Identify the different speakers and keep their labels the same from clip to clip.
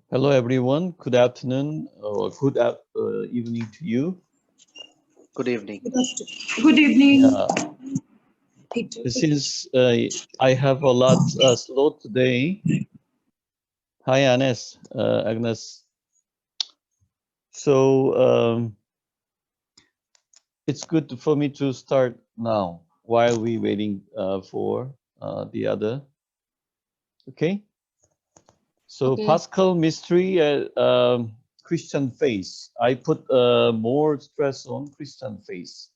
Speaker 1: Hello, everyone. Good afternoon or evening to you.
Speaker 2: Good evening.
Speaker 3: Good evening.
Speaker 1: Yeah, since I have a lot slot today. Hi, Agnes. So it's good for me to start now while we waiting for the other. Okay. So
Speaker 3: Okay.
Speaker 1: Paschal mystery, Christian faith. I put more stress on Christian faith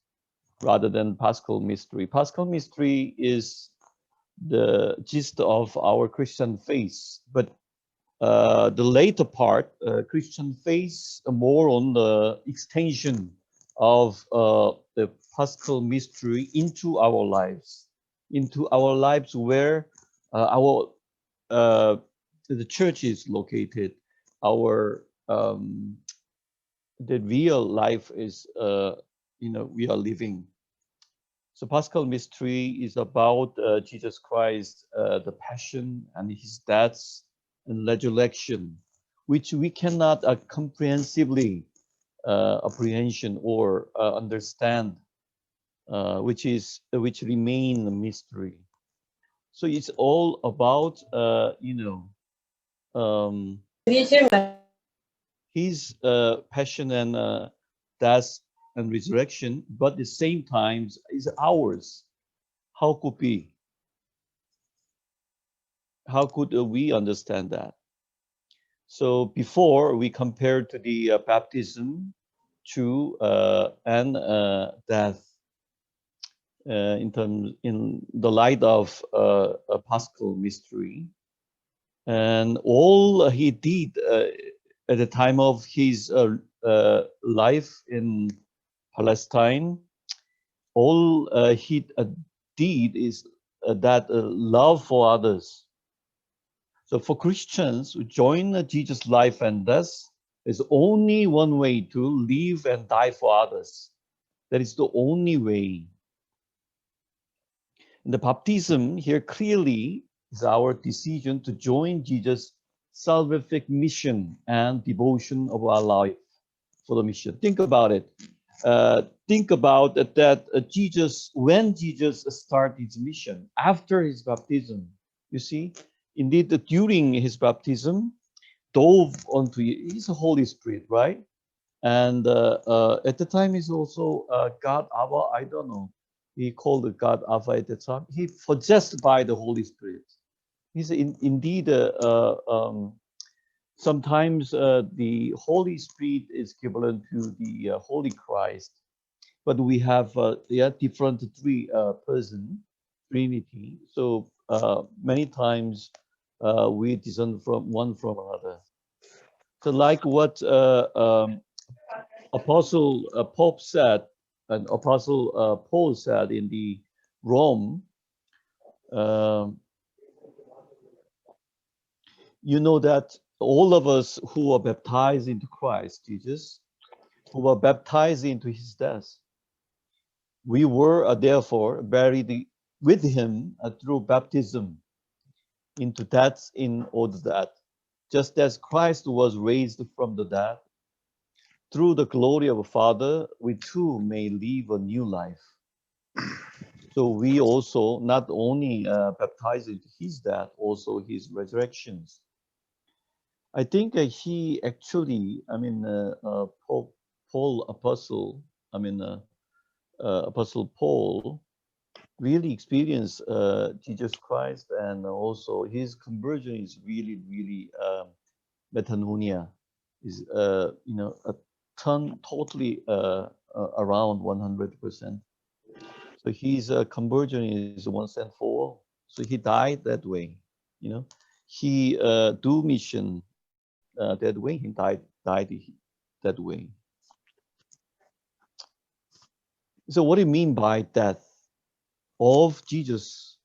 Speaker 1: rather than Paschal mystery. Paschal mystery is the gist of our Christian faith, but the later part, Christian faith, more on the extension of the Paschal mystery into our lives where our the church is located, our the real life is we are living. So Paschal mystery is about Jesus Christ, the passion and his death and resurrection, which we cannot comprehensively apprehension or understand, which remain a mystery. So it's all about um, his passion and death and resurrection, but at the same time is ours. How could be? How could we understand that? So before we compare to the baptism to and death in the light of a Paschal mystery, and all he did at the time of his life in Palestine, all he did is that love for others. So for Christians who join Jesus' life and death, there's only one way to live and die for others. That is the only way. And the baptism here clearly is our decision to join Jesus' salvific mission and devotion of our life for the mission. Think about it. Think about that Jesus, when Jesus started his mission, after his baptism, you see, indeed, during his baptism, dove onto his Holy Spirit, right? And at the time, he's also God Abba. I don't know. He called the God Abba at the time. He possessed by the Holy Spirit. He's indeed sometimes the Holy Spirit is equivalent to the Holy Christ, but we have different three person Trinity. So many times we discern from one from another. So like what Apostle Pope said, and Apostle Paul said in the Rome, um, you know that all of us who are baptized into Christ Jesus, who were baptized into his death, we were therefore buried with him through baptism into death in order that, just as Christ was raised from the dead, through the glory of the Father, we too may live a new life. So we also not only baptized into his death, also his resurrections. I think he actually, Paul Apostle, I mean, Apostle Paul really experienced Jesus Christ, and also his conversion is really metanoia, is a ton totally around 100%. So his conversion is once and for all. So he died that way, you know. He do mission that way. He died that way. So what do you mean by death of Jesus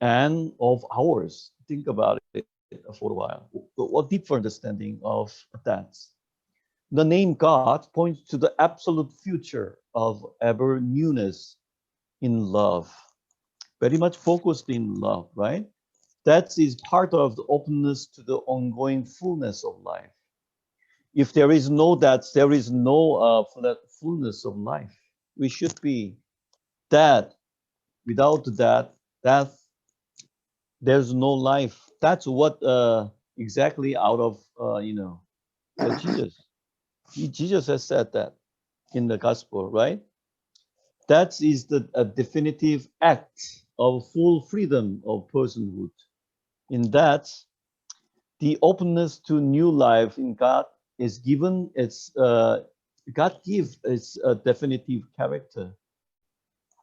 Speaker 1: and of ours? Think about it for a while. What deeper understanding of that? The name God points to the absolute future of ever newness in love, very much focused in love, right? That is part of the openness to the ongoing fullness of life. If there is no that, there is no fullness of life. We should be dead. Without that, there's no life. That's what exactly out of Jesus. Jesus has said that in the gospel, right? That is the definitive act of full freedom of personhood. In that, the openness to new life in God is given its God gives its definitive character.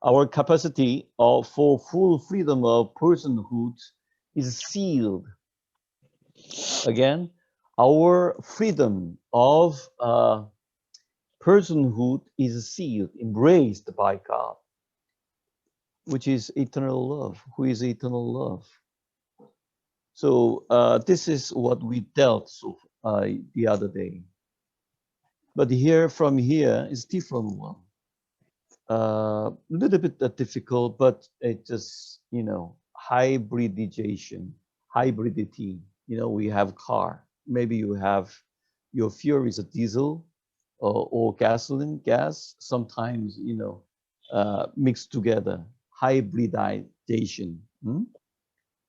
Speaker 1: Our capacity for full freedom of personhood is sealed. Again, our freedom of personhood is sealed, embraced by God, which is eternal love. Who is eternal love? So this is what we dealt the other day. But from here is different one. A little bit difficult, but it just, hybridity. We have car. Maybe your fuel is a diesel or gasoline, gas, sometimes, mixed together, hybridization.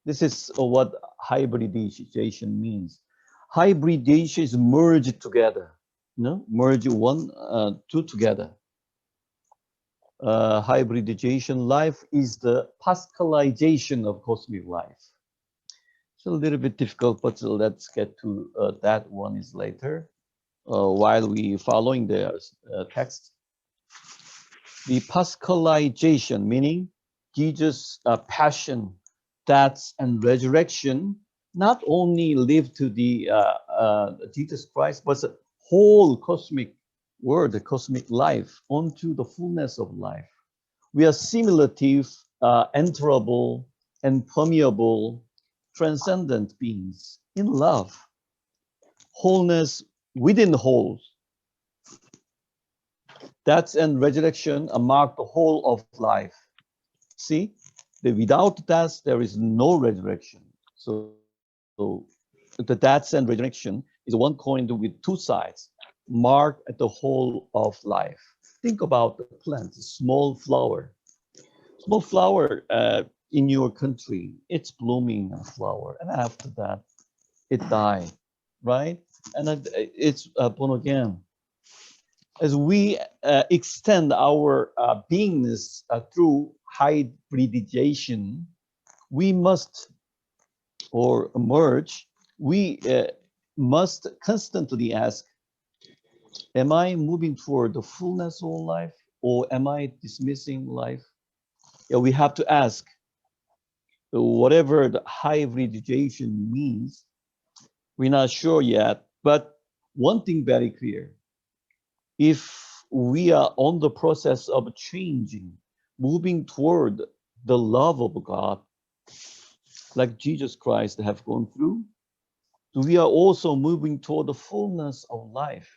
Speaker 1: This is what hybridization means. Hybridization is merged together, merge two together. Hybridization life is the Paschalization of cosmic life. It's a little bit difficult, but let's get to that one is later. While we following the text, the Paschalization, meaning Jesus' passion, death, and resurrection, not only live to the Jesus Christ, but the whole cosmic world, the cosmic life, onto the fullness of life. We are simulative, enterable, and permeable, transcendent beings in love, wholeness within wholes. Death and resurrection mark the whole of life. See, without death, there is no resurrection. So the death and resurrection is one coin with two sides, mark at the whole of life. Think about the plant, small flower. Small flower in your country, it's blooming a flower, and after that, it died, right? And it's born again. As we extend our beingness through hybridization, we must, or merge, we must constantly ask, am I moving toward the fullness of life, or am I dismissing life? Yeah, we have to ask, whatever the hybridization means, we're not sure yet, but one thing very clear, if we are on the process of changing, moving toward the love of God, like Jesus Christ have gone through, we are also moving toward the fullness of life.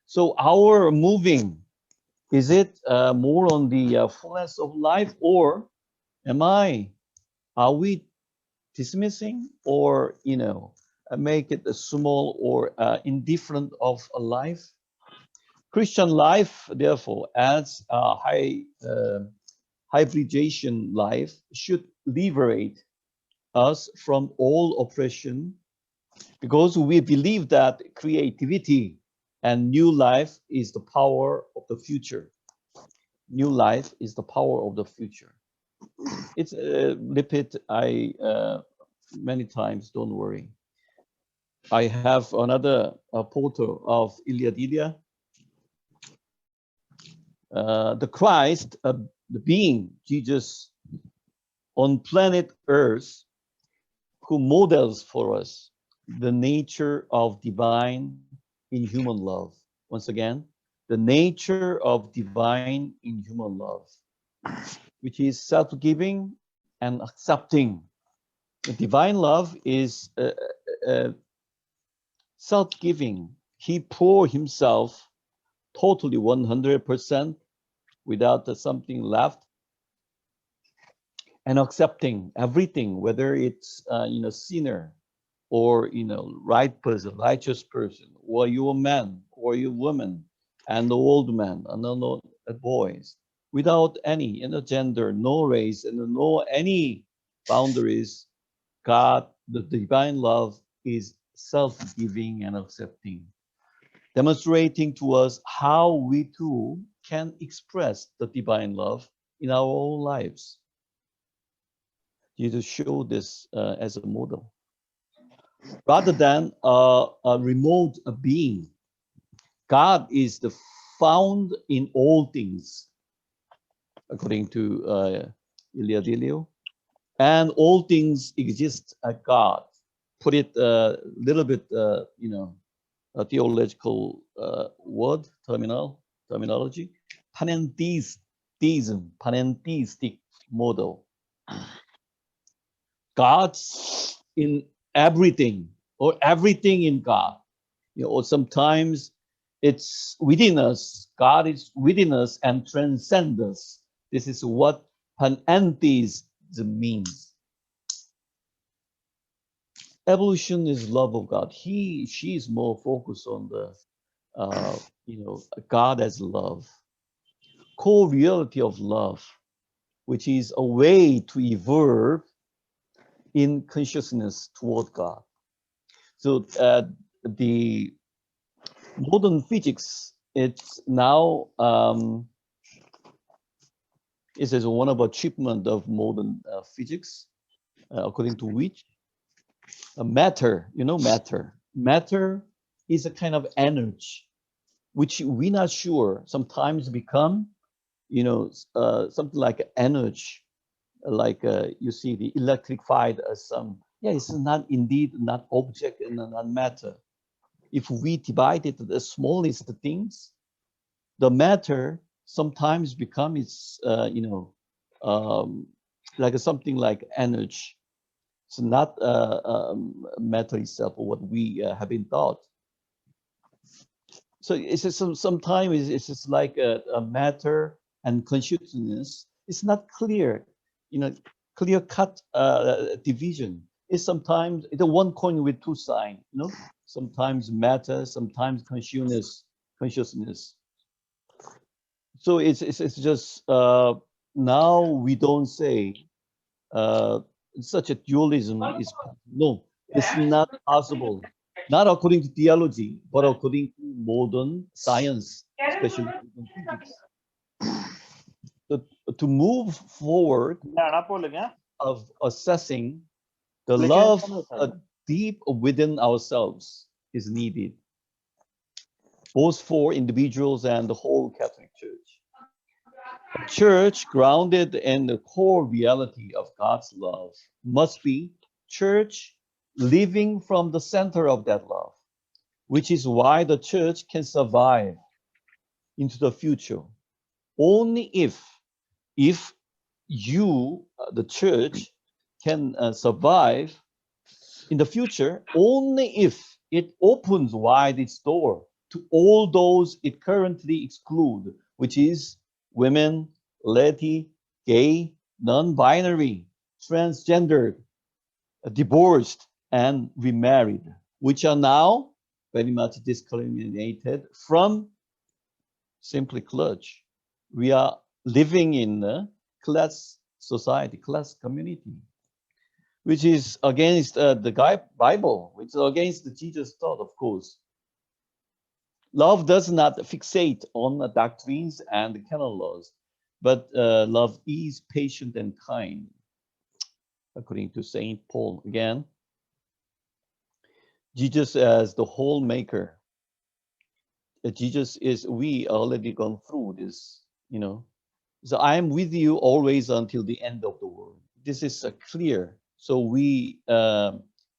Speaker 1: So our moving, is it more on the fullness of life, or are we dismissing, or make it a small or indifferent of a life? Christian life, therefore, as a hybridization life, should liberate us from all oppression, because we believe that creativity and new life is the power of the future. New life is the power of the future. It's repeat many times. Don't worry. I have another photo of Iliadidia. The Christ, the being, Jesus, on planet Earth, who models for us the nature of divine in human love. Once again, the nature of divine in human love, which is self-giving and accepting. The divine love is self-giving. He poured himself totally 100% without something left, and accepting everything, whether it's sinner or right person, righteous person, or you're a man, or you're a woman, and the old man, and the boys, without any gender, no race, and no any boundaries. God, the divine love, is self-giving and accepting, demonstrating to us how we too can express the divine love in our own lives. Jesus showed this as a model. Rather than a remote being, God is the found in all things, according to Ilia Delio, and all things exist at God. Put it a little bit, a theological word terminology, panentheistic model. God's in everything, or everything in God. Or sometimes it's within us. God is within us and transcends us. This is what panentheism means. Evolution is love of God. She is more focused on the God as love, core reality of love, which is a way to evolve in consciousness toward God. So the modern physics, it's now it is one of achievement of modern physics, according to which matter is a kind of energy which we're not sure sometimes become something like energy, like you see the electrified some. Yeah, it's not indeed not object and not matter. If we divide it to the smallest things, the matter sometimes becomes like something like energy. It's not matter itself, or what we have been taught. So it's just sometimes it's just like a matter and consciousness. It's not clear, clear cut division. It's sometimes it's a one coin with two sides. Sometimes matter, sometimes consciousness. So it's just now we don't say such a dualism is no, it's not possible. Not according to theology, but according to modern science, especially modern physics. So, to move forward of assessing the love deep within ourselves is needed, both for individuals and the whole Catholic Church. A church grounded in the core reality of God's love must be church living from the center of that love, which is why the church can survive into the future only if you, the church, can survive in the future only if it opens wide its door to all those it currently excludes, which is women, laity, gay, non-binary, transgendered, divorced, and remarried, which are now very much discriminated from simply clergy. We are living in a class society, class community, which is against the Bible, which is against the Jesus thought, of course. Love does not fixate on the doctrines and the canon laws, but love is patient and kind, according to Saint Paul. Again, Jesus as the whole maker. Jesus is, we already gone through this, So I am with you always until the end of the world. This is clear. So we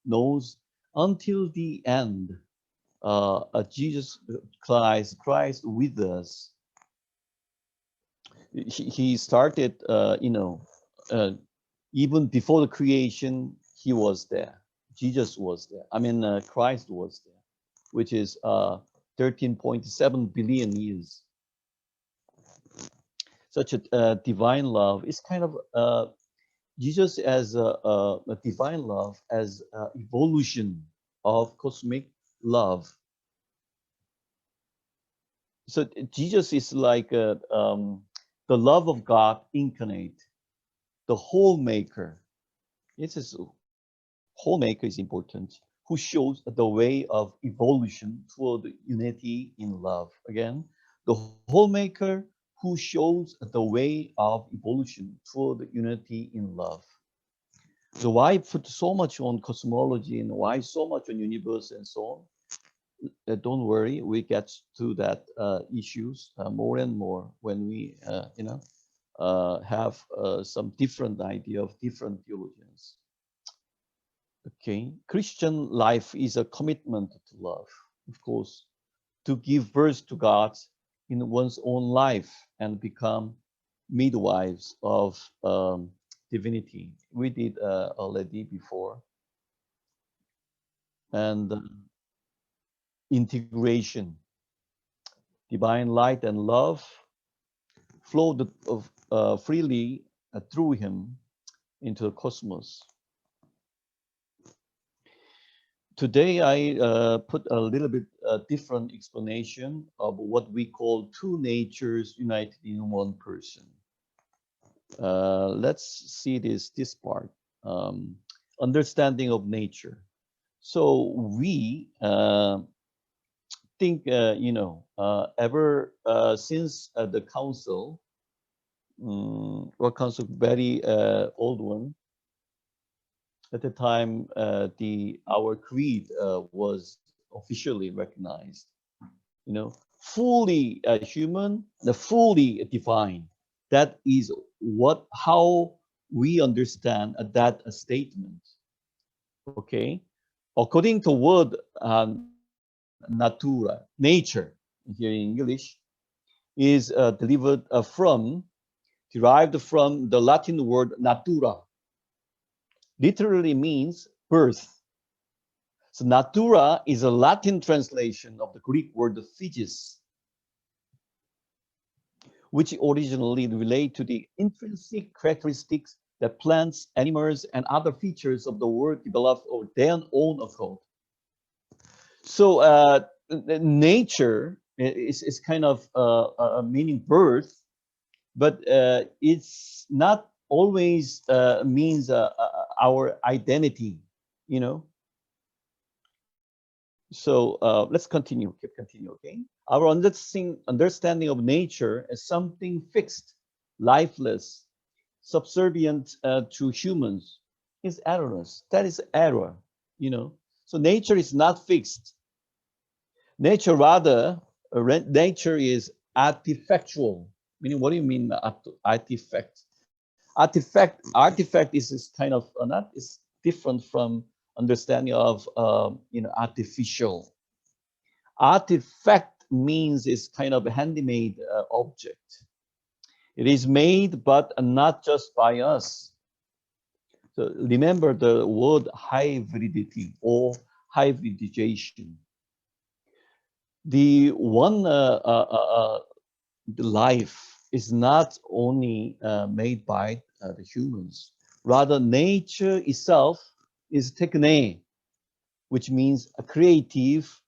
Speaker 1: knows until the end, Jesus Christ with us. He started, even before the creation, he was there. Jesus was there. I mean, Christ was there, which is 13.7 billion years. Such a divine love is kind of Jesus as a divine love, as evolution of cosmic love. So Jesus is like the love of God incarnate, the whole maker. This is whole maker is important, who shows the way of evolution toward unity in love. Again, the whole maker who shows the way of evolution toward unity in love. So why put so much on cosmology and why so much on universe and so on? Don't worry, we get to that issues more and more when we, have some different idea of different theologians. Okay, Christian life is a commitment to love, of course, to give birth to God in one's own life and become midwives of divinity. We did already before. And integration, divine light and love flowed freely through him into the cosmos. Today, I put a little bit different explanation of what we call two natures united in one person. Let's see this part. Understanding of nature. So we think, ever since the council, World Council, very old one, at the time, our creed was officially recognized. Fully human, the fully divine. That is how we understand that statement. Okay, according to word natura, nature here in English, is derived from the Latin word natura. Literally means birth. So natura is a Latin translation of the Greek word phygis, which originally relate to the intrinsic characteristics that plants, animals, and other features of the world develop of their own accord. So nature is kind of meaning birth, but it's not always means our identity, you know. So let's keep continue, okay? Our understanding of nature as something fixed, lifeless, subservient to humans is erroneous. That is error, you know. So nature is not fixed. Nature rather, nature is artifactual. Meaning, what do you mean artifact? Artifact is kind of not is different from understanding of artificial. Artifact means it's kind of a handmade object. It is made, but not just by us. So remember the word hybridity or hybridization. The one the life is not only made by the humans. Rather, nature itself is techne, which means a creative,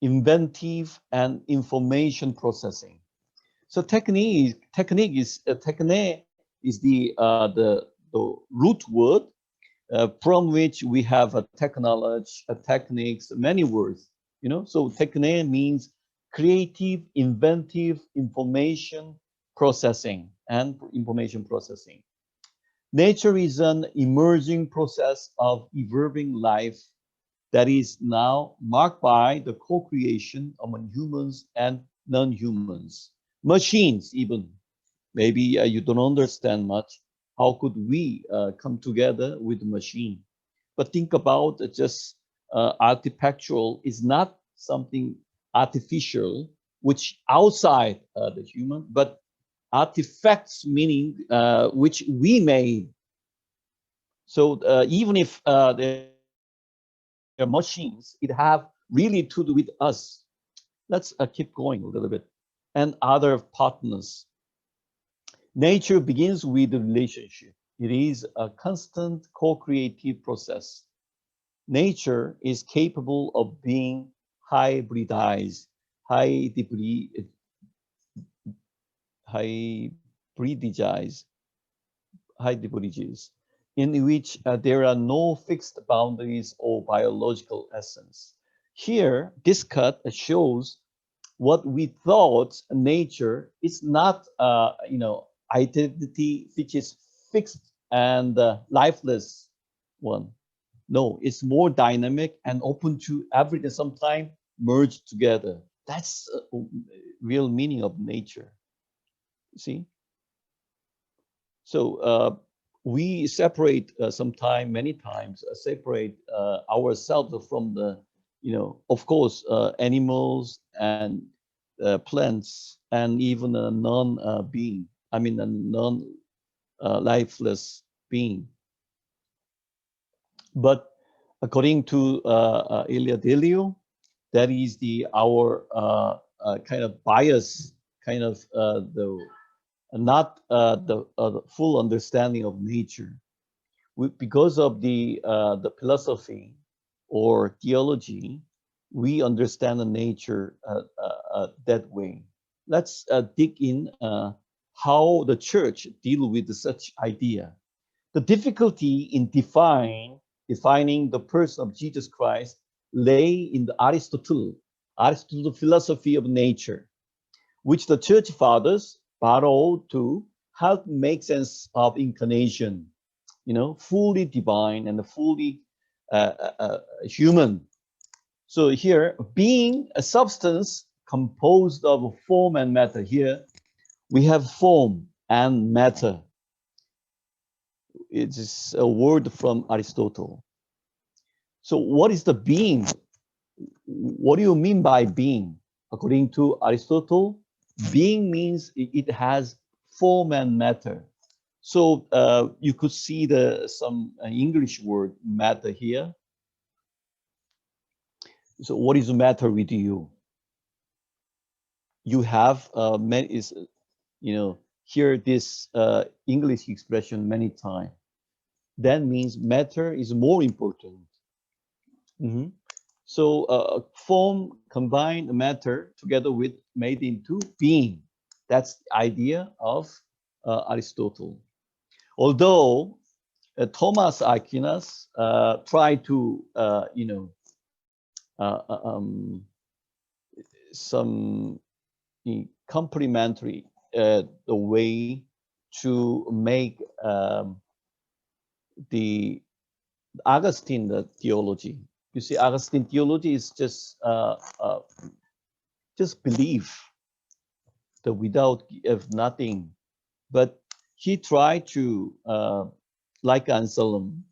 Speaker 1: inventive, and information processing. So techne is the root word from which we have a technology, techniques, many words. So techne means creative, inventive, information processing and information processing. Nature is an emerging process of evolving life that is now marked by the co-creation among humans and non-humans, machines even. Maybe you don't understand much. How could we come together with a machine? But think about just artifactual is not something artificial, which outside the human, but artifacts meaning which we made. So even if they're machines, it have really to do with us. Let's keep going a little bit. And other partners. Nature begins with the relationship. It is a constant co-creative process. Nature is capable of being hybridized, hybrid- hybridized, hybridized, in which there are no fixed boundaries or biological essence. Here, this cut shows what we thought nature is not, identity which is fixed and lifeless one. No, it's more dynamic and open to everything, sometimes merged together. That's real meaning of nature. See? So we separate sometime, many times, separate ourselves from the, of course, animals and plants and even a non-being. I mean, a non-lifeless being. But according to Elia Delio, that is the our kind of bias, kind of the not the full understanding of nature. Because of the philosophy or theology, we understand the nature that way. Let's dig in how the church deal with such idea. The difficulty in defining the person of Jesus Christ lay in the Aristotle philosophy of nature, which the church fathers borrowed to help make sense of incarnation, fully divine and fully human. So here, being a substance composed of form and matter. Here, we have form and matter. It is a word from Aristotle. So what is the being? What do you mean by being? According to Aristotle, being means it has form and matter. So you could see some English word matter here. So what is the matter with you? You have hear this English expression many times. That means matter is more important. Mm-hmm. So form combined matter together with made into being. That's the idea of Aristotle. Although Thomas Aquinas tried to, some complementary the way to make the Augustine theology. You see, Augustine theology is just belief, the without of nothing. But he tried to, like Anselm,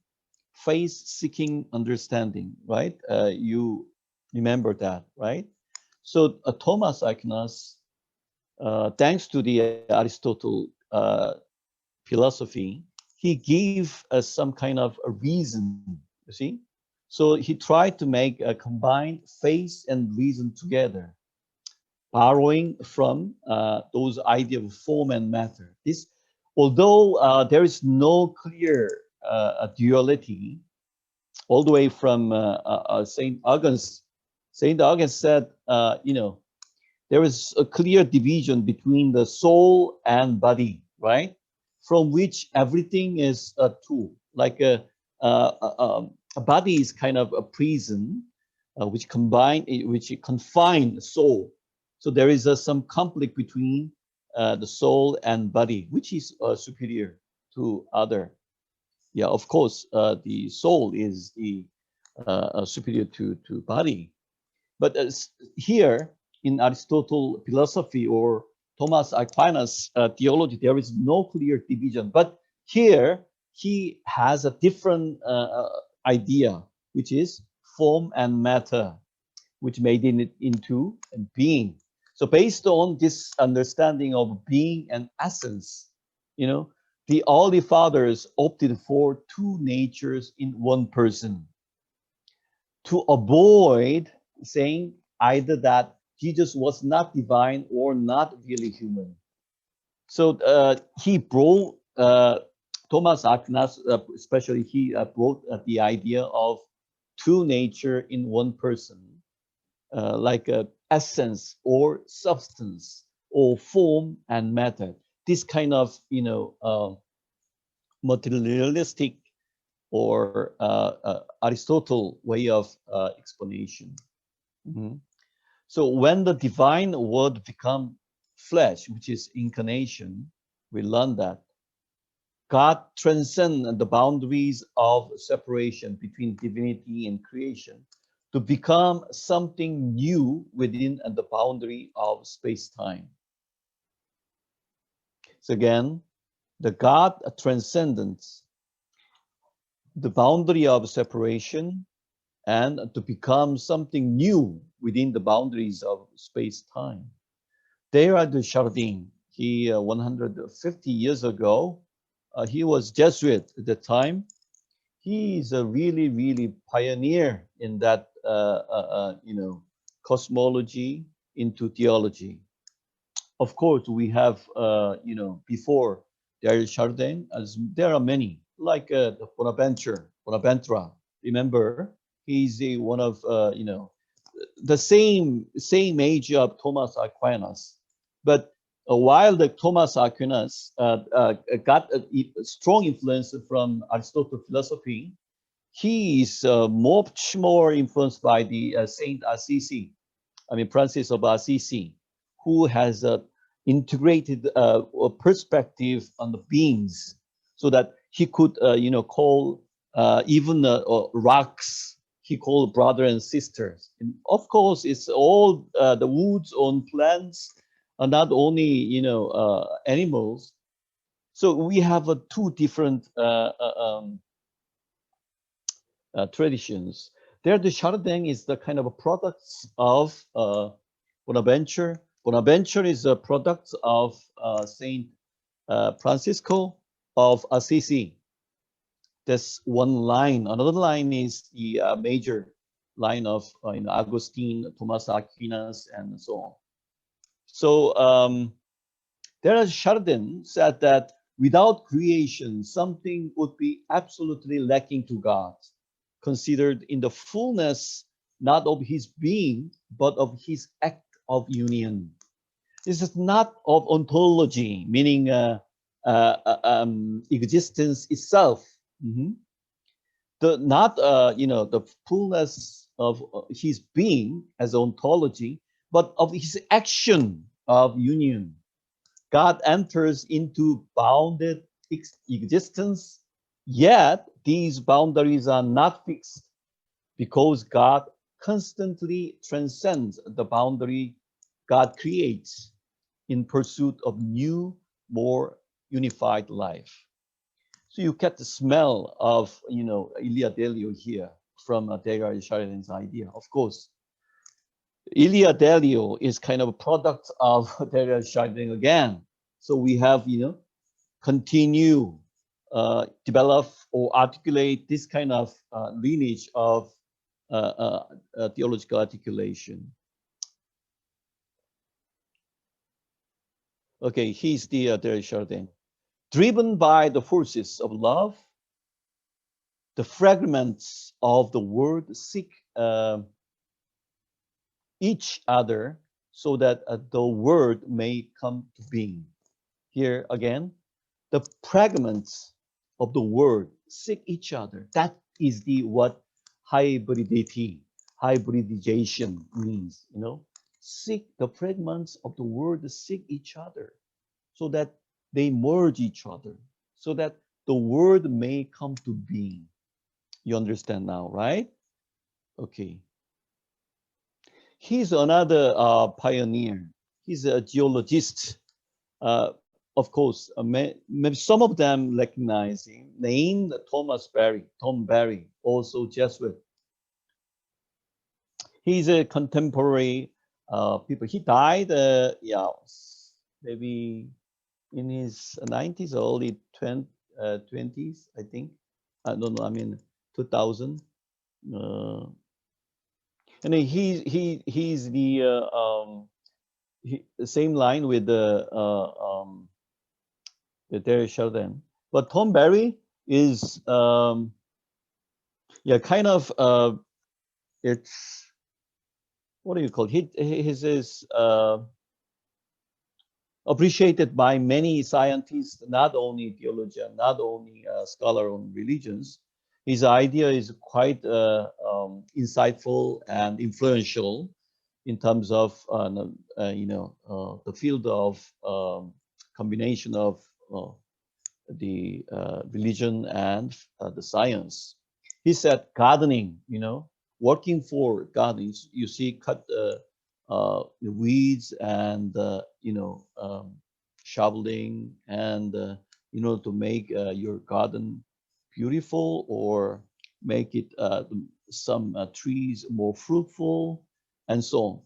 Speaker 1: faith seeking understanding, right? You remember that, right? So Thomas Aquinas, thanks to the Aristotle philosophy, he gave some kind of a reason, you see? So he tried to make a combined faith and reason together, borrowing from those ideas of form and matter. This, although there is no clear duality, all the way from Saint Augustine. Saint Augustine said, there is a clear division between the soul and body, right? From which everything is a tool. Like a body is kind of a prison, which confine the soul. So there is some conflict between the soul and body, which is superior to other. Yeah, of course, the soul is the superior to body. But here in Aristotle philosophy or Thomas Aquinas theology, there is no clear division. But here he has a different idea, which is form and matter, which made it into being. So based on this understanding of being and essence, the early fathers opted for two natures in one person to avoid saying either that Jesus was not divine or not really human. So he brought Thomas Aquinas, especially he brought the idea of two nature in one person, like essence or substance or form and matter. This kind of materialistic or Aristotle way of explanation. Mhm. So when the divine word become flesh, which is incarnation, we learn that God transcends the boundaries of separation between divinity and creation to become something new within the boundary of space-time. So again, the God transcends the boundary of separation and to become something new within the boundaries of space-time. Teilhard de Chardin, he 150 years ago, he was Jesuit at the time. He is a really, really pioneer in that, cosmology into theology. Of course, we have, before Teilhard de Chardin, as there are many, like Bonaventura. Remember, he's one of, the same age of Thomas Aquinas, but while the Thomas Aquinas got a strong influence from Aristotle philosophy, he is much more influenced by the Saint Assisi. I mean Francis of Assisi, who has integrated a perspective on the beings, so that he could, call even rocks. He called brother and sisters. And of course, it's all the woods on plants, not only animals. So we have two different traditions. There, the Chardin is the kind of a product of Bonaventure. Bonaventure is a product of Saint Francisco of Assisi. That's one line. Another line is the major line of Augustine, Thomas Aquinas, and so on. So there is Chardin said that without creation, something would be absolutely lacking to God, considered in the fullness not of his being, but of his act of union. This is not of ontology, meaning existence itself. Mm-hmm. Not the fullness of his being as ontology, but of his action of union. God enters into bounded existence, yet these boundaries are not fixed because God constantly transcends the boundary God creates in pursuit of new, more unified life. So you get the smell of, Ilia Delio here from Teilhard de Chardin's idea. Of course, Ilia Delio is kind of a product of Teilhard de Chardin again. So we have, continue, develop or articulate this kind of lineage of theological articulation. Okay, he's the Teilhard de Chardin. Driven by the forces of love, the fragments of the world seek each other so that the world may come to being. Here again, the fragments of the world seek each other. That is the what hybridity, hybridization means, Seek the fragments of the world seek each other so that they merge each other, so that the world may come to being. You understand now, right? Okay. He's another pioneer. He's a geologist. Of course, maybe some of them recognize him, named Tom Barry, also Jesuit. He's a contemporary people. He died, maybe in his 90s, early 20s, I think. I don't know, I mean, 2000. And he's the same line with the Terry Chardin. But Tom Barry is, yeah, kind of, it's, what do you call it? His is appreciated by many scientists, not only theologian, not only scholar on religions. His idea is quite insightful and influential in terms of the field of combination of the religion and the science. He said gardening, working for gardening, you see, cut the weeds and shoveling and to make your garden beautiful or make it some trees more fruitful and so on.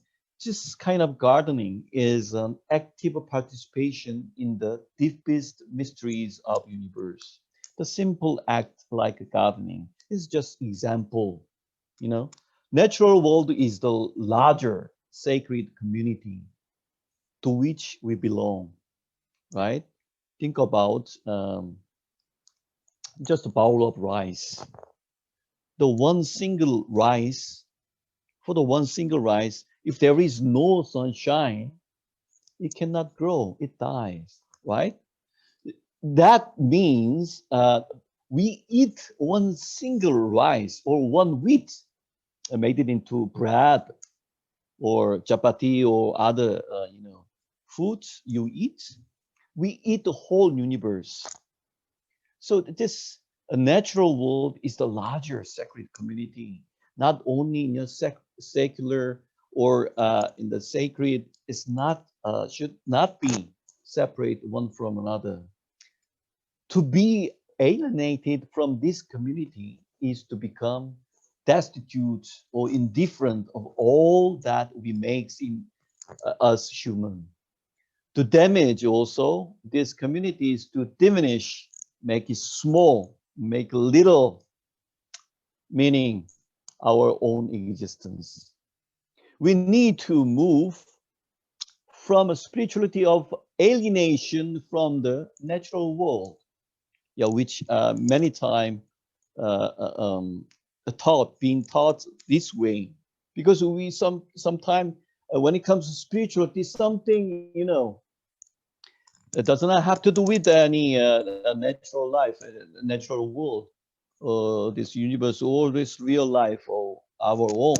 Speaker 1: This kind of gardening is an active participation in the deepest mysteries of universe. The simple act like gardening is just example, you know. Natural world is the larger sacred community to which we belong, right? Think about just a bowl of rice. The one single rice, for the one single rice, if there is no sunshine, it cannot grow, it dies, right? That means we eat one single rice or one wheat and made it into bread or chapati or other, foods you eat. We eat the whole universe. So this a natural world is the larger sacred community, not only in a secular or in the sacred. It's not should not be separate one from another. To be alienated from this community is to become destitute or indifferent of all that we make in us human. To damage also this community is to diminish, make it small, make little, meaning our own existence. We need to move from a spirituality of alienation from the natural world, yeah, which many times uh, uh, um, being taught this way, because we sometimes when it comes to spirituality, something it does not have to do with any natural life, natural world, this universe, or this real life or our own.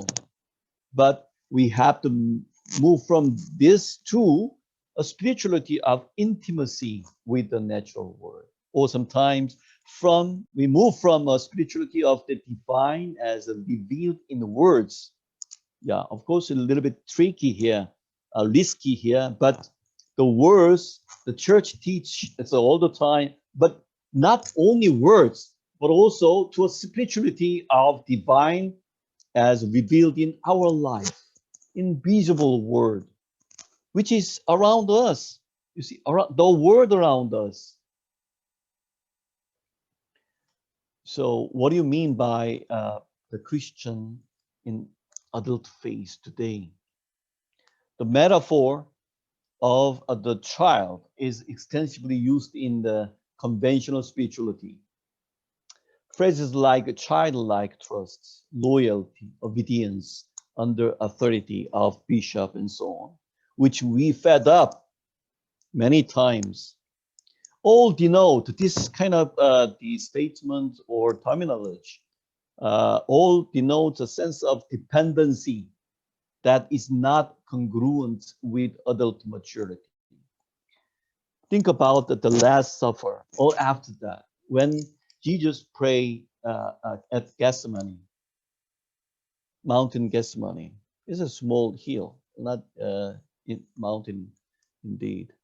Speaker 1: But we have to move from this to a spirituality of intimacy with the natural world. Or sometimes we move from a spirituality of the divine as revealed in words. Yeah, of course, a little bit tricky here, risky here, but the words the church teach it's all the time, but not only words, but also to a spirituality of divine as revealed in our life, invisible word, which is around us. You see, around, the world around us. So, what do you mean by the Christian in adult phase today? The metaphor of the child is extensively used in the conventional spirituality. Phrases like childlike trust, loyalty, obedience under authority of bishop, and so on, which we fed up many times, all denote this kind of the statement or terminology. All denotes a sense of dependency that is not congruent with adult maturity. Think about the Last Supper or after that, when Jesus prayed at Gethsemane, Mountain Gethsemane. It's a small hill, not mountain indeed.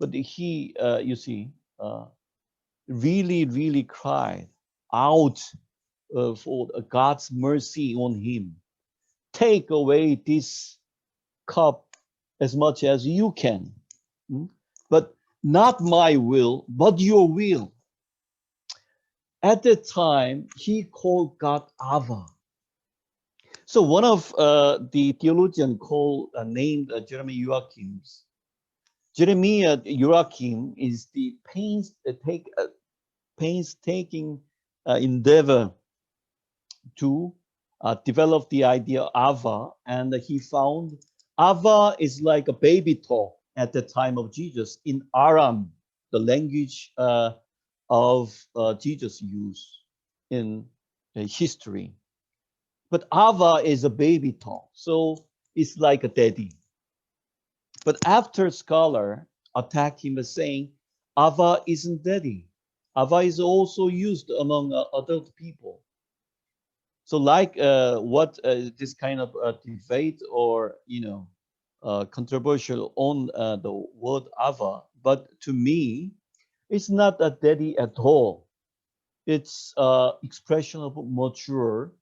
Speaker 1: But he, you see, really, really cried out for God's mercy on him. Take away this cup as much as you can. Hmm? But not my will, but your will. At that time, he called God Ava. So one of the theologian named Jeremy Joachims Jeremiah Joachim is the painstaking endeavor to develop the idea of Ava, and he found Ava is like a baby talk at the time of Jesus in Aram, the language of Jesus' use in history. But Ava is a baby talk, so it's like a daddy. But after scholar attack him as saying, Ava isn't daddy. Ava is also used among adult people. So like what this kind of debate or, controversial on the word Ava, but to me, it's not a daddy at all. It's expression of mature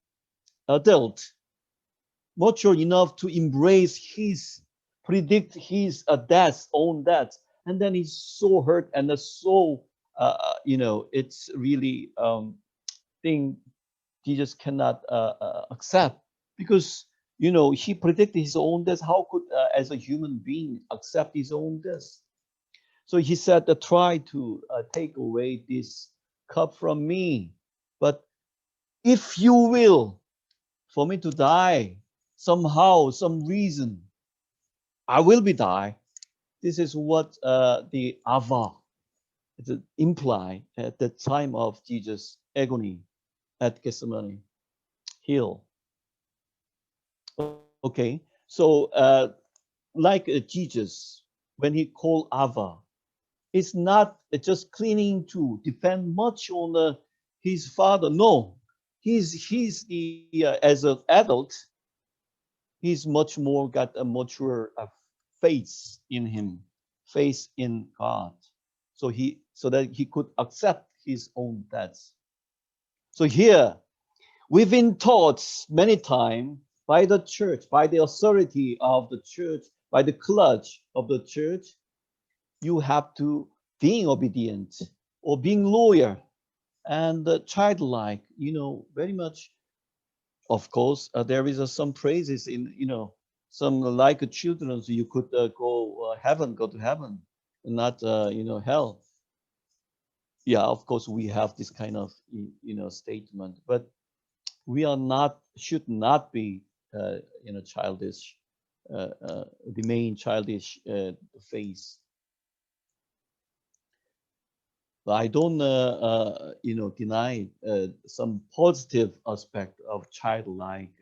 Speaker 1: adult, mature enough to embrace his, predict his own death, and then he's so hurt and so, it's really thing Jesus cannot accept because he predicted his own death. How could, as a human being, accept his own death? So he said, "Try to take away this cup from me, but if you will, for me to die somehow, some reason, I will be die." This is what the Ava imply at the time of Jesus' agony at Gethsemane hill. Okay, so like Jesus, when he called Ava, it's not just clinging to depend much on his father. No, he's the as an adult, he's much more got a mature faith in him, faith in God. So that he could accept his own debts. So here we've been taught many times by the church, by the authority of the church, by the clergy of the church, you have to being obedient or being loyal and childlike, very much. Of course, there is some praises in, some like children, so you could go to heaven, not, hell. Yeah, of course, we have this kind of, statement, but we should not be, childish, remain childish face. But I don't, deny some positive aspect of childlike,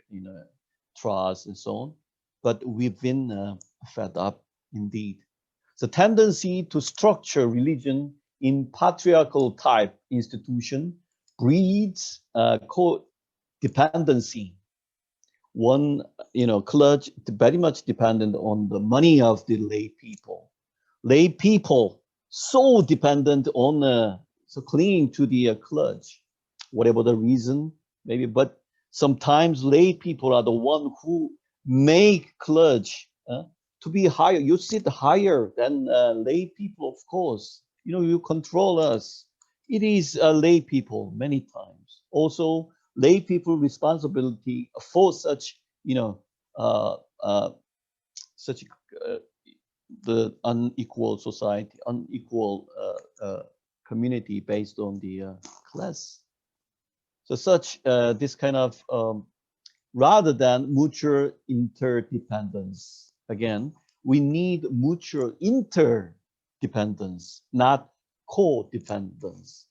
Speaker 1: trust and so on. But we've been fed up indeed. The tendency to structure religion in patriarchal type institution breeds codependency. One, clergy very much dependent on the money of the lay people. Lay people so dependent on so clinging to the clergy, whatever the reason maybe. But sometimes lay people are the one who make clergy to be higher. You sit higher than lay people, of course. You control us. It is lay people many times. Also, lay people responsibility for such, uh, uh, such the unequal society, unequal community based on the class. So such this kind of rather than mutual interdependence. Again, we need mutual interdependence, not codependence.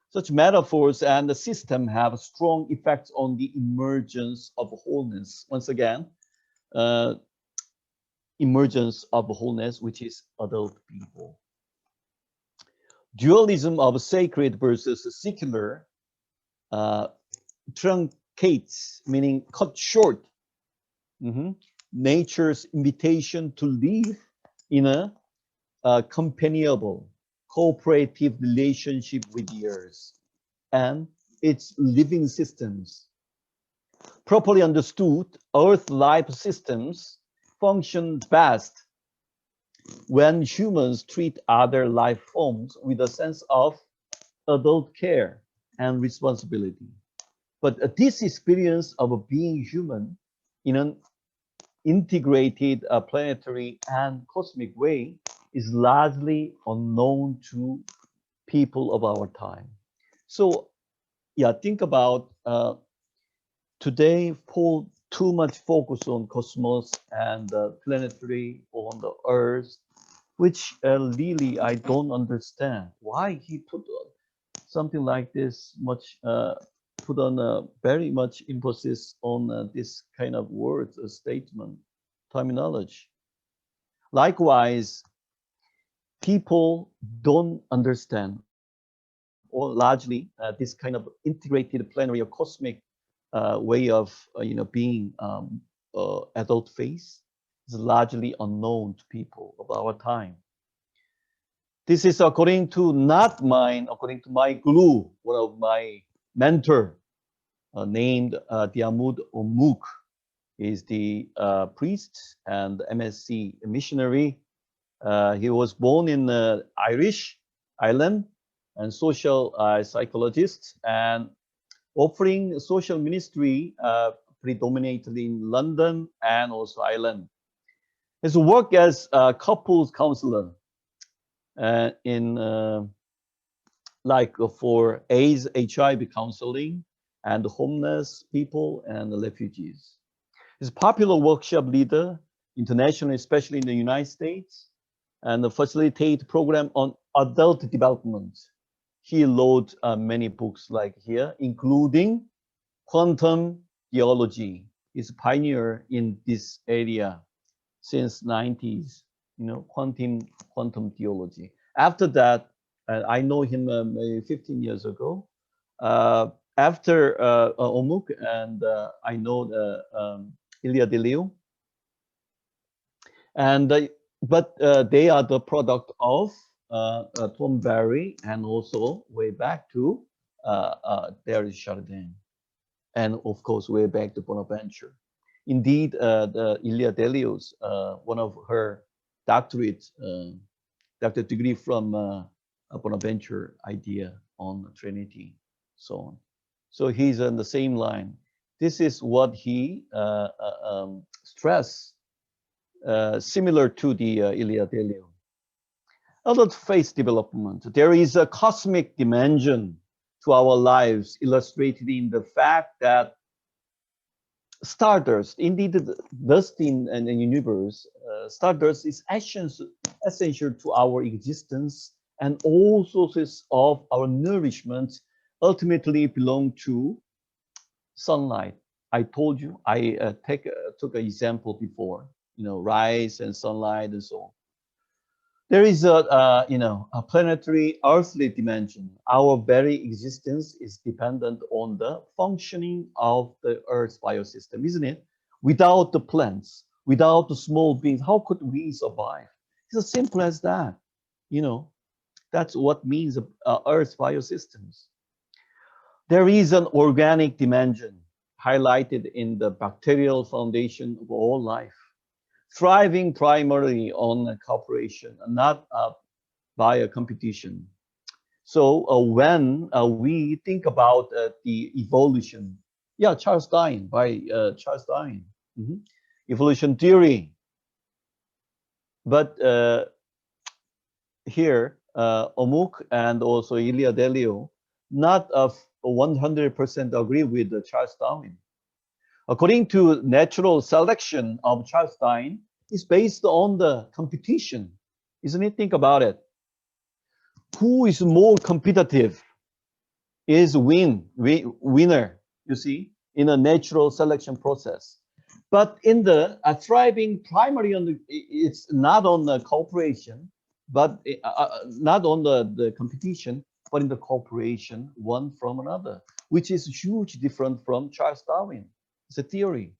Speaker 1: Such metaphors and the system have strong effects on the emergence of wholeness. Once again, emergence of wholeness, which is adult people. Dualism of sacred versus secular truncates, meaning cut short, nature's invitation to live in a companionable, cooperative relationship with the earth and its living systems. Properly understood, Earth life systems function best when humans treat other life forms with a sense of adult care and responsibility. But this experience of being human in an integrated planetary and cosmic way is largely unknown to people of our time. So, yeah, think about today, Paul too much focus on cosmos and planetary on the Earth, which really I don't understand why he put something like this much put on very much emphasis on this kind of words, statement, terminology. Likewise, people don't understand, or largely this kind of integrated plenary or cosmic way of being adult phase is largely unknown to people of our time. This is according to not mine, according to my guru, one of my mentor, named Diarmuid O'Mook. Is the priest and MSc missionary. He was born in Irish Ireland and social psychologist and offering social ministry predominantly in London and also Ireland. His work as a couples counselor in for AIDS, HIV counseling, and homeless people and refugees. He's a popular workshop leader internationally, especially in the United States, and facilitate program on adult development. He wrote many books like here, including Quantum Theology. He's a pioneer in this area since 90s, quantum theology. After that, I know him maybe 15 years ago. After Omuk, and I know Ilya Deleu, and but they are the product of Tom Barry and also way back to Darius Chardin, and of course way back to Bonaventure. Indeed, the Ilya Deleu's one of her doctorate degree from Bonaventure idea on Trinity, so on. So he's on the same line. This is what he stressed, similar to the Ilya Deleu. Adult faith development. There is a cosmic dimension to our lives illustrated in the fact that stardust, indeed the dust in the universe, stardust is essential to our existence, and all sources of our nourishment ultimately belong to sunlight. I told you, I took an example before, rice and sunlight and so on. There is a planetary earthly dimension. Our very existence is dependent on the functioning of the Earth's biosystem, isn't it? Without the plants, without the small beings, how could we survive? It's as simple as that. That's what means Earth's biosystems. There is an organic dimension highlighted in the bacterial foundation of all life, thriving primarily on cooperation, not via competition. So when we think about the evolution, Charles Darwin, by Charles Darwin, evolution theory. But here, Omuk and also Ilya Deleu, not 100% agree with Charles Darwin. According to natural selection of Charles Darwin, is based on the competition, isn't it? Think about it. Who is more competitive is winner, you see, in a natural selection process. But in the thriving primary, it's not on the cooperation, but not on the competition, but in the cooperation one from another, which is huge different from Charles Darwin. It's a theory.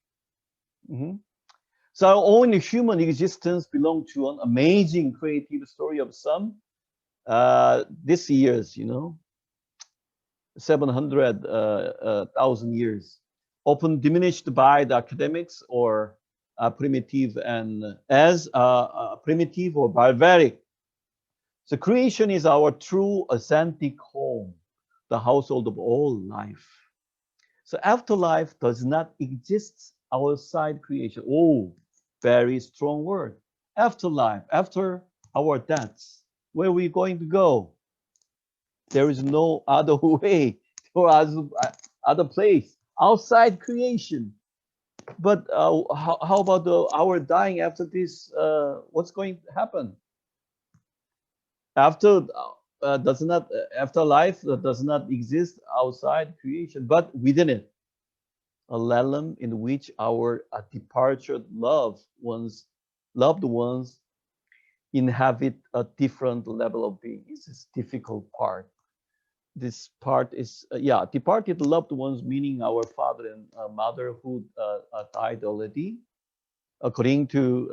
Speaker 1: So our own human existence belongs to an amazing creative story of some this year's, 700,000 years, often diminished by the academics or primitive and as primitive or barbaric. So creation is our true authentic home, the household of all life. So afterlife does not exist outside creation. Oh, very strong word. Afterlife, after our debts. Where are we going to go? There is no other way or other place outside creation. But how about our dying after this? What's going to happen after? Does not afterlife does not exist outside creation, but within it, a realm in which our departed loved ones inhabit a different level of being. This is difficult part. This part is yeah, departed loved ones, meaning our father and mother who died already, according to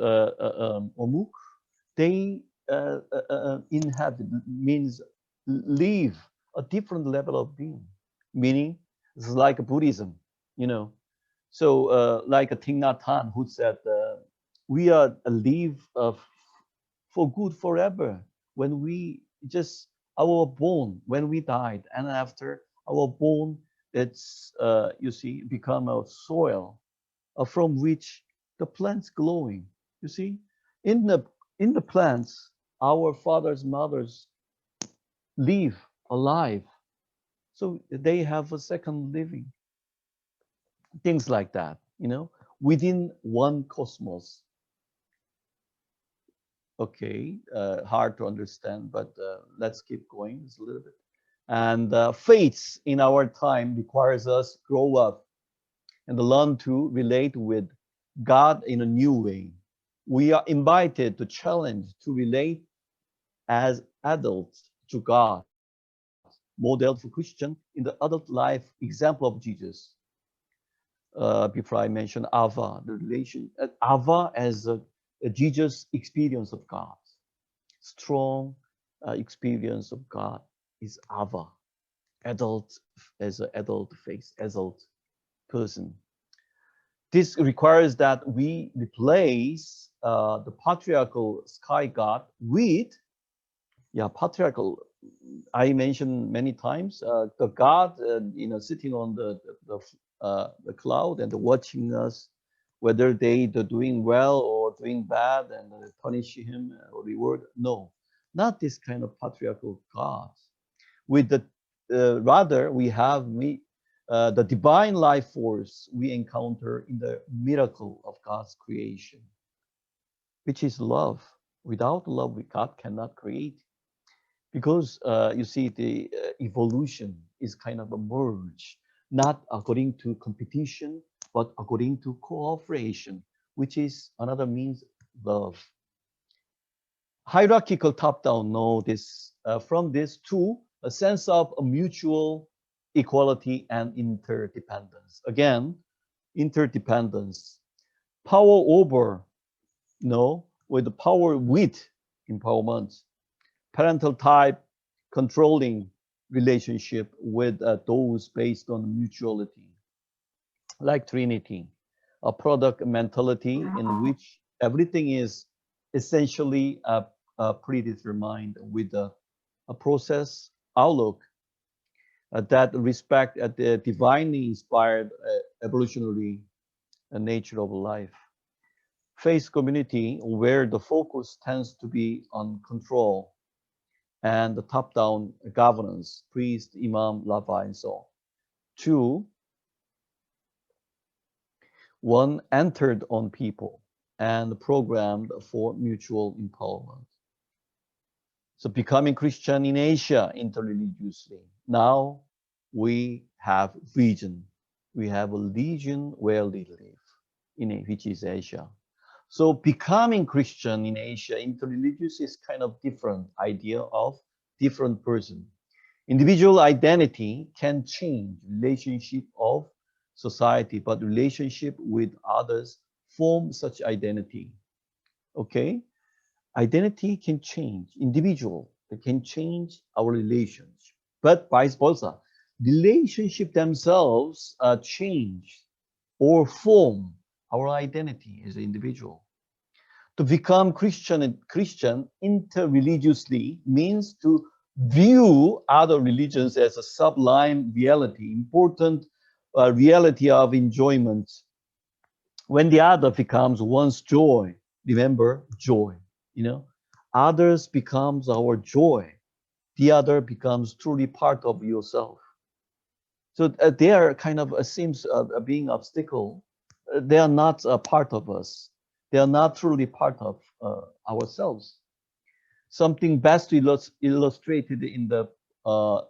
Speaker 1: Omuk. They inhabit means live a different level of being, meaning it's like Buddhism, you know. So like a Thich Nhat Hanh who said, we are live for good forever when we just our bone when we died, and after our bone, it's you see become a soil from which the plants glowing. You see, in the plants, our fathers, mothers live alive, so they have a second living. Things like that, you know, within one cosmos. Okay, hard to understand, but let's keep going just a little bit. And faiths in our time requires us grow up and learn to relate with God in a new way. We are invited to challenge to relate as adults to God, modeled for Christian in the adult life example of Jesus. Before I mention Ava, the relation Ava as a Jesus experience of God, strong experience of God is Ava, adult as an adult face, adult person. This requires that we replace the patriarchal sky god with, yeah, patriarchal. I mentioned many times the God, you know, sitting on the cloud and watching us, whether they're doing well or doing bad, and punish him or reward. No, not this kind of patriarchal God. With the rather we have the divine life force we encounter in the miracle of God's creation, which is love. Without love, God cannot create. Because you see, the evolution is kind of a merge, not according to competition, but according to cooperation, which is another means love. Hierarchical top-down know this from this to a sense of a mutual equality and interdependence. Again, interdependence, power over, no, with the power with empowerment, parental type controlling relationship with those based on mutuality, like Trinity, a product mentality in which everything is essentially predetermined with a process outlook that respect the divinely inspired evolutionary nature of life. Faith community where the focus tends to be on control and the top-down governance, priest, imam, lava, and so on. Two, one entered on people and programmed for mutual empowerment. So becoming Christian in Asia interreligiously. Now we have region. We have a region where we live, which is Asia. So becoming Christian in Asia interreligious is kind of different idea of different person. Individual identity can change relationship of society, but relationship with others form such identity. Okay? Identity can change, individual can change our relations, but vice versa. Relationship themselves change or form our identity as an individual. To become Christian interreligiously means to view other religions as a sublime reality, important reality of enjoyment. When the other becomes one's joy, remember joy, you know, Others becomes our joy. The other becomes truly part of yourself. So they are kind of seems being obstacle. They are not a part of us. They are not truly part of ourselves. Something best illustrated in the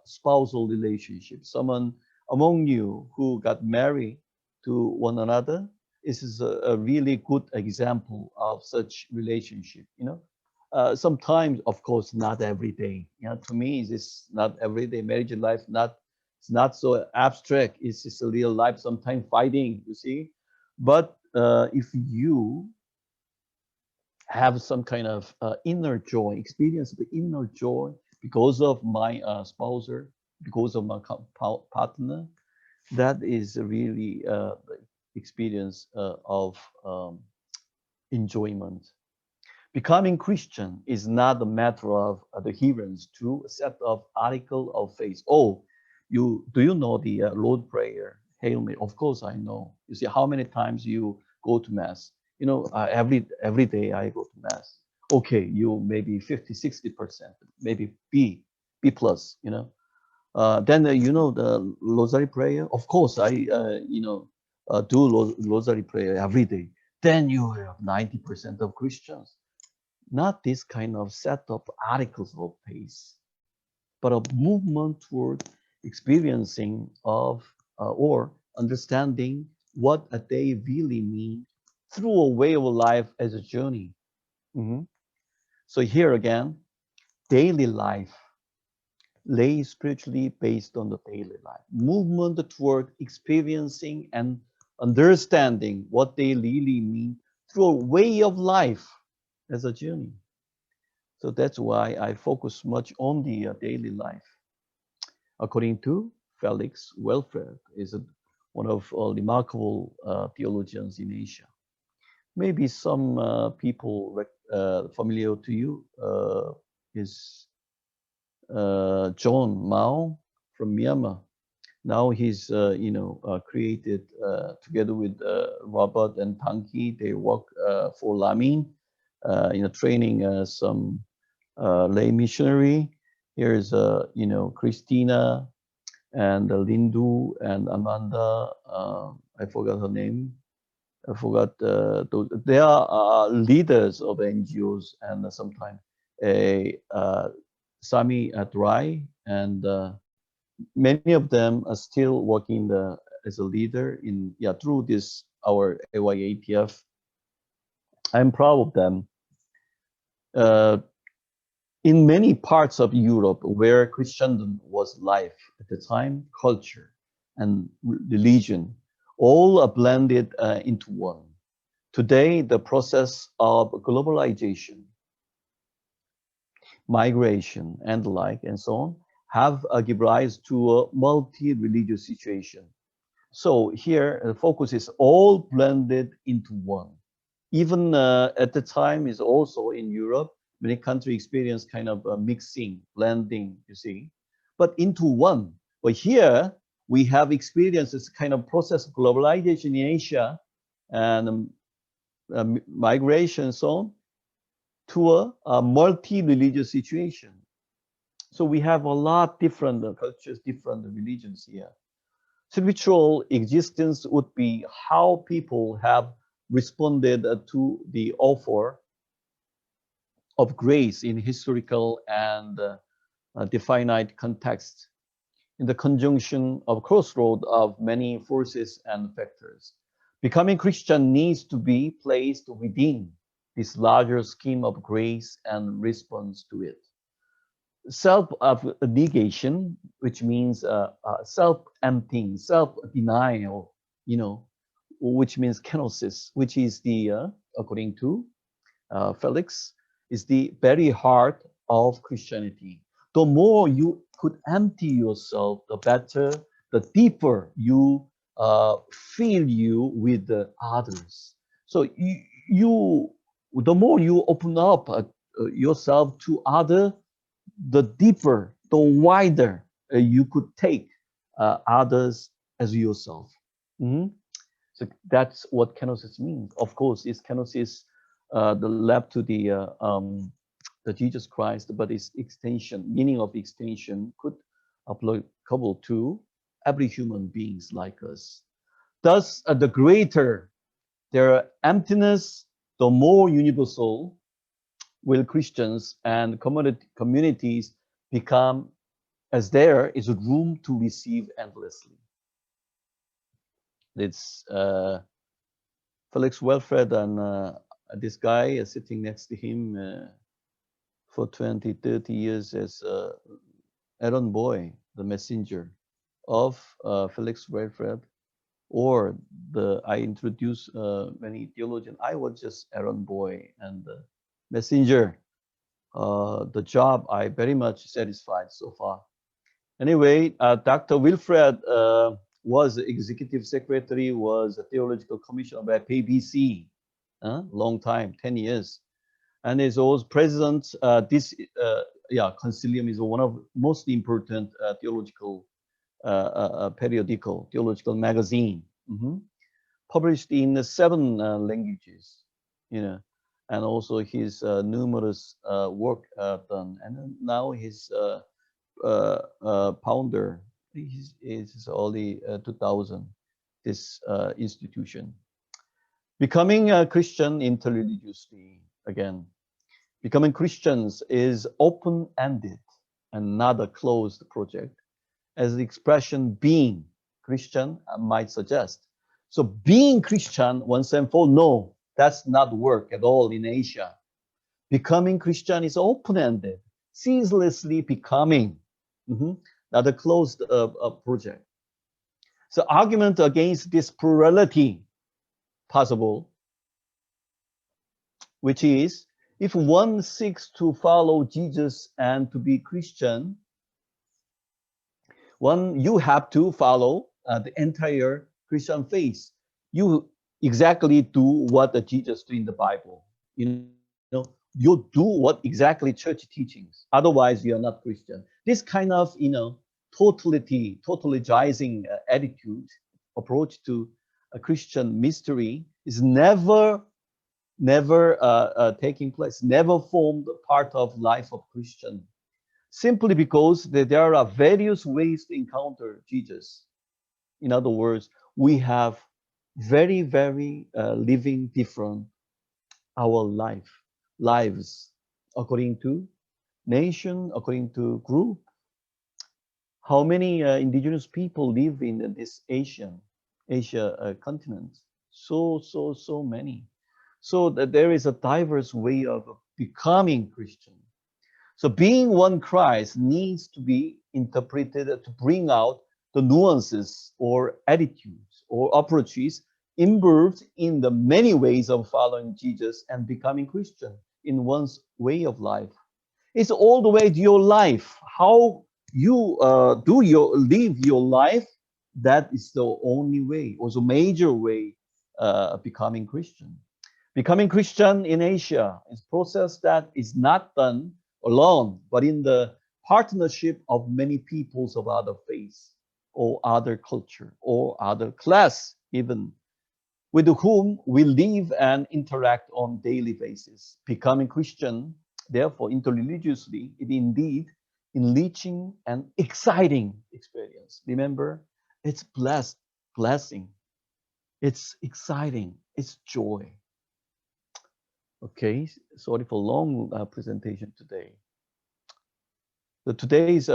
Speaker 1: spousal relationship. Someone among you who got married to one another, this is a really good example of such relationship. Sometimes, of course, not every day. To me, it's not every day. Marriage life, not it's not so abstract. It's just a real life. Sometimes fighting, you see. But if you have some kind of inner joy, experience the inner joy because of my spouser, because of my partner. That is really experience of enjoyment. Becoming Christian is not a matter of adherence to a set of article of faith. Oh, you know the Lord Prayer, Hail Mary? Of course I know. You see how many times you go to Mass. Every day I go to Mass. Okay, you maybe 50, 60%, maybe B plus, then the Rosary Prayer. Of course I do Rosary Prayer every day. Then you have 90% of Christians, not this kind of set of articles of faith, but a movement toward experiencing of or understanding what a day really means through a way of life as a journey. Mhm. So here again, daily life lay spiritually based on the daily life. Movement toward experiencing and understanding what they really mean through a way of life as a journey. So that's why I focus much on the daily life. According to Felix Welfare, is one of remarkable theologians in Asia. Maybe some people familiar to you is John Mao from Myanmar. Now he's created together with Robert and Tanki. They work for Lamin, training some lay missionary. Here's Christina and Lindu and Amanda. I forgot her name. I forgot. They are leaders of NGOs and sometimes a Sami Dry, and many of them are still working as a leader in through this our AYATF. I'm proud of them. Uh, in many parts of Europe where Christendom was life at the time, culture and religion all are blended into one. Today, the process of globalization, migration, and the like, and so on, have given rise to a multi-religious situation. So here, the focus is all blended into one. Even at the time is also in Europe, many countries experience kind of a mixing, blending, you see, but into one. But here we have experienced this kind of process of globalization in Asia and migration and so on to a multi-religious situation. So we have a lot different cultures, different religions here. Spiritual existence would be how people have responded to the offer of grace in historical and definite context, in the conjunction of crossroad of many forces and factors. Becoming Christian needs to be placed within this larger scheme of grace and response to it. Self-negation, which means self-emptying, self-denial, which means kenosis, which is according to Felix, is the very heart of Christianity. The more you could empty yourself, the better, the deeper you feel you with the others. So the more you open up yourself to other, the deeper, the wider you could take others as yourself. Mhm. So that's what kenosis means. Of course, is kenosis the left to the the Jesus Christ, but its extension, meaning of extension could applicable to every human beings like us. Thus, the greater their emptiness, the more universal will Christians and communities become, as there is room to receive endlessly. It's Felix Wilfred and this guy sitting next to him for 20, 30 years as Aaron Boy, the messenger of Felix Wilfred, or I introduced many theologians. I was just Aaron Boy and the messenger. The job I very much satisfied so far. Anyway, Dr. Wilfred was executive secretary, was a theological commissioner at PBC, long time, 10 years. And is also president, this Concilium is one of most important theological periodical, theological magazine, published in 7 languages, and also his numerous work done. And now his founder is only 2000, this institution. Becoming a Christian interreligiously, again, becoming Christians is open-ended and not a closed project, as the expression being Christian might suggest. So being Christian once and for all, no, that's not work at all in Asia. Becoming Christian is open-ended, ceaselessly becoming, not a closed project. So argument against this plurality possible, which is if one seeks to follow Jesus and to be Christian, you have to follow the entire Christian faith. You exactly do what Jesus do in the Bible. You do what exactly church teachings. Otherwise, you are not Christian. This kind of, totalizing attitude, approach to a Christian mystery is never taking place, never formed part of life of Christian. Simply because there are various ways to encounter Jesus. In other words, we have very, very living different our lives according to nation, according to group. How many indigenous people live in this Asia continent? So many. So that there is a diverse way of becoming Christian. So being one Christ needs to be interpreted to bring out the nuances or attitudes or approaches involved in the many ways of following Jesus and becoming Christian in one's way of life. It's all the way to your life. How you live your life, that is the only way, or the major way becoming Christian. Becoming Christian in Asia is a process that is not done alone, but in the partnership of many peoples of other faiths or other culture or other class even, with whom we live and interact on daily basis. Becoming Christian, therefore, interreligiously, is indeed enriching and exciting experience. Remember, it's blessing. It's exciting. It's joy. Okay, sorry for long presentation today. Today's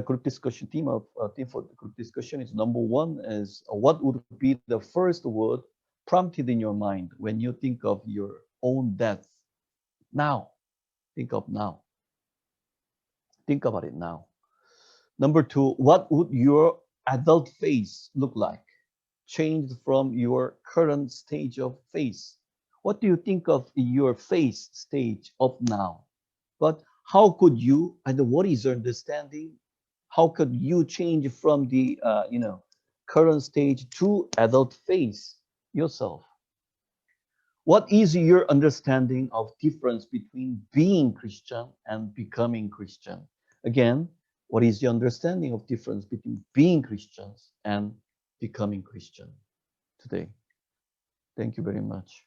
Speaker 1: group discussion theme for the group discussion is number 1 is what would be the first word prompted in your mind when you think of your own death? Now, think about it now. Number 2, what would your adult face look like, changed from your current stage of face? What do you think of your face stage of now? But how could you, and what is your understanding? How could you change from the, current stage to adult phase yourself? What is your understanding of difference between being Christian and becoming Christian? Again, what is your understanding of difference between being Christians and becoming Christian today? Thank you very much.